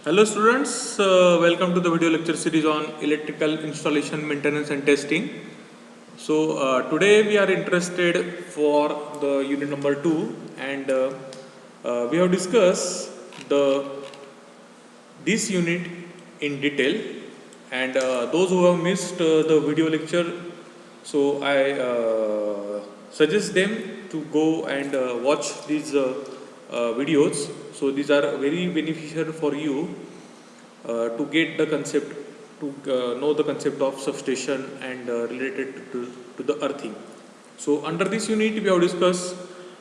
Hello students, welcome to the video lecture series on electrical installation, maintenance and testing. So today we are interested for the unit number 2 and we have discussed this unit in detail, and those who have missed the video lecture, so I suggest them to go and watch these videos. So these are very beneficial for you to get the concept, to know the concept of substation and related to the earthing. So under this unit we have discussed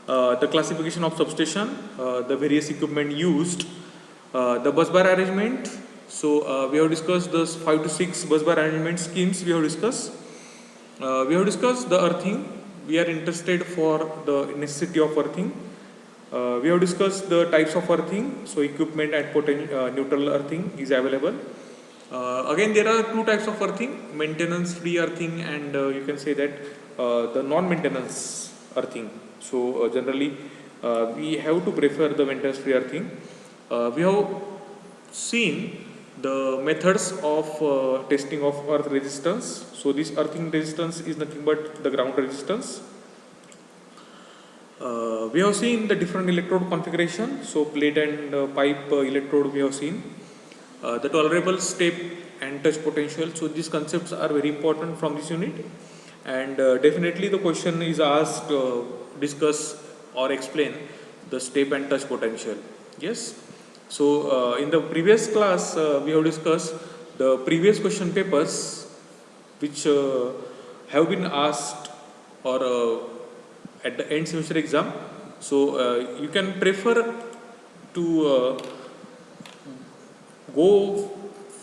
the classification of substation, the various equipment used, the bus bar arrangement. So we have discussed the 5 to 6 bus bar arrangement schemes we have discussed. We have discussed the earthing. We are interested for the necessity of earthing. We have discussed the types of earthing. So equipment and neutral earthing is available. Again, there are two types of earthing: maintenance free earthing, and you can say that the non-maintenance earthing. So generally we have to prefer the maintenance free earthing. We have seen the methods of testing of earth resistance. So this earthing resistance is nothing but the ground resistance. We have seen the different electrode configuration. So plate and pipe electrode we have seen. The tolerable step and touch potential. So these concepts are very important from this unit, and definitely the question is asked, discuss or explain the step and touch potential. Yes. So in the previous class we have discussed the previous question papers which have been asked or at the end semester exam. So you can prefer to go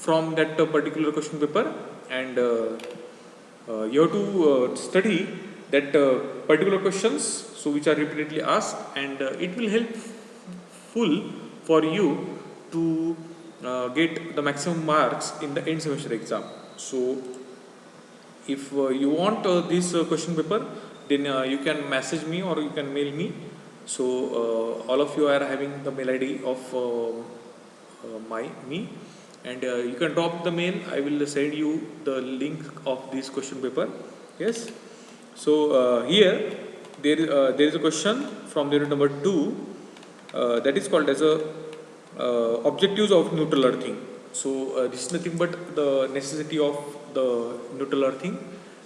from that particular question paper, and you have to study that particular questions, so which are repeatedly asked, and it will help full for you to get the maximum marks in the end semester exam. So if you want this question paper, then you can message me or you can mail me. So all of you are having the mail ID of me, and you can drop the mail. I will send you the link of this question paper. Yes. So here there is a question from unit number 2 that is called as a objectives of neutral earthing. So this is nothing but the necessity of the neutral earthing,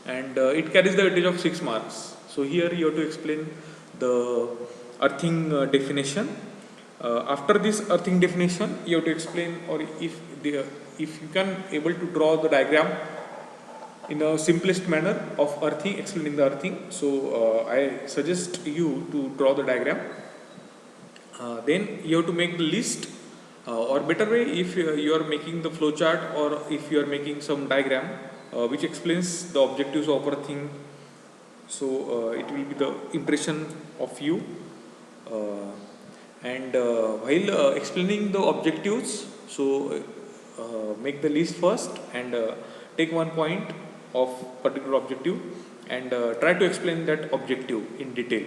and it carries the weightage of 6 marks. So here you have to explain the earthing definition. After this earthing definition, you have to explain, or if you can able to draw the diagram in a simplest manner of earthing, explaining the earthing. So I suggest you to draw the diagram. Then you have to make the list, or better way, if you are making the flow chart, or if you are making some diagram which explains the objectives of earthing. So it will be the impression of you. And while explaining the objectives, so make the list first, and take one point of particular objective, and try to explain that objective in detail.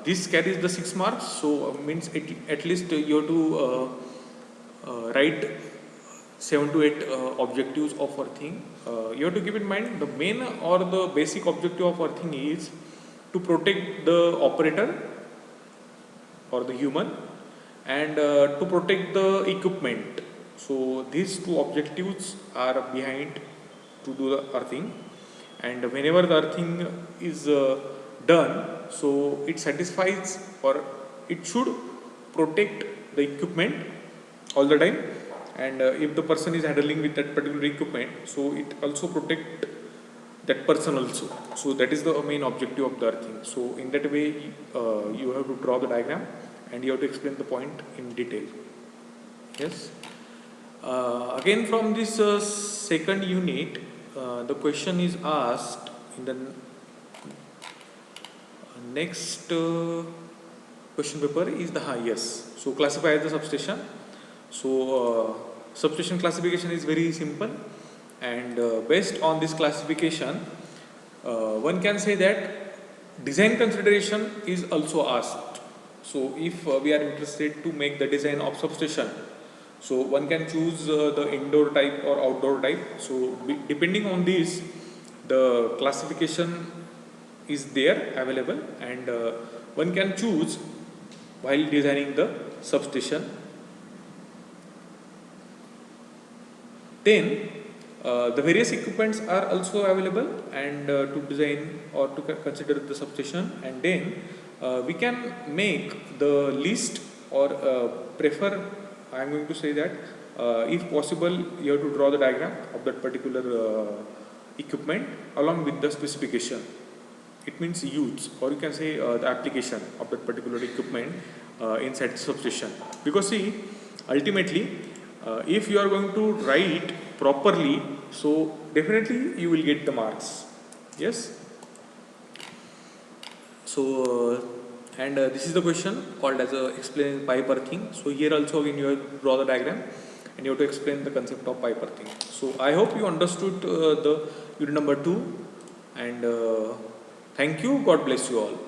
This carries the 6 marks. So means at least you have to write 7 to 8 objectives of earthing. You have to keep in mind the main or the basic objective of earthing is to protect the operator or the human, and to protect the equipment. So these two objectives are behind to do the earthing, and whenever the earthing is done, so it satisfies, or it should protect the equipment all the time, and if the person is handling with that particular equipment, so it also protect that person also. So that is the main objective of the earthing. So in that way you have to draw the diagram, and you have to explain the point in detail. Yes. Again from this second unit, the question is asked in the next question paper is the highest. So classify the substation. So substation classification is very simple, and based on this classification one can say that design consideration is also asked. So if we are interested to make the design of substation, So one can choose the indoor type or outdoor type. So depending on this, the classification is there available, and one can choose while designing the substation. Then the various equipments are also available, and to design or to consider the substation, and then we can make the list or prefer. I am going to say that if possible, you have to draw the diagram of that particular equipment along with the specification. It means use, or you can say the application of that particular equipment inside the substation. Because see, ultimately, if you are going to write properly, so definitely you will get the marks. Yes. So and this is the question called as explain pipe earthing. So here also again you have to draw the diagram and you have to explain the concept of pipe earthing. So I hope you understood the unit number 2, and thank you. God bless you all.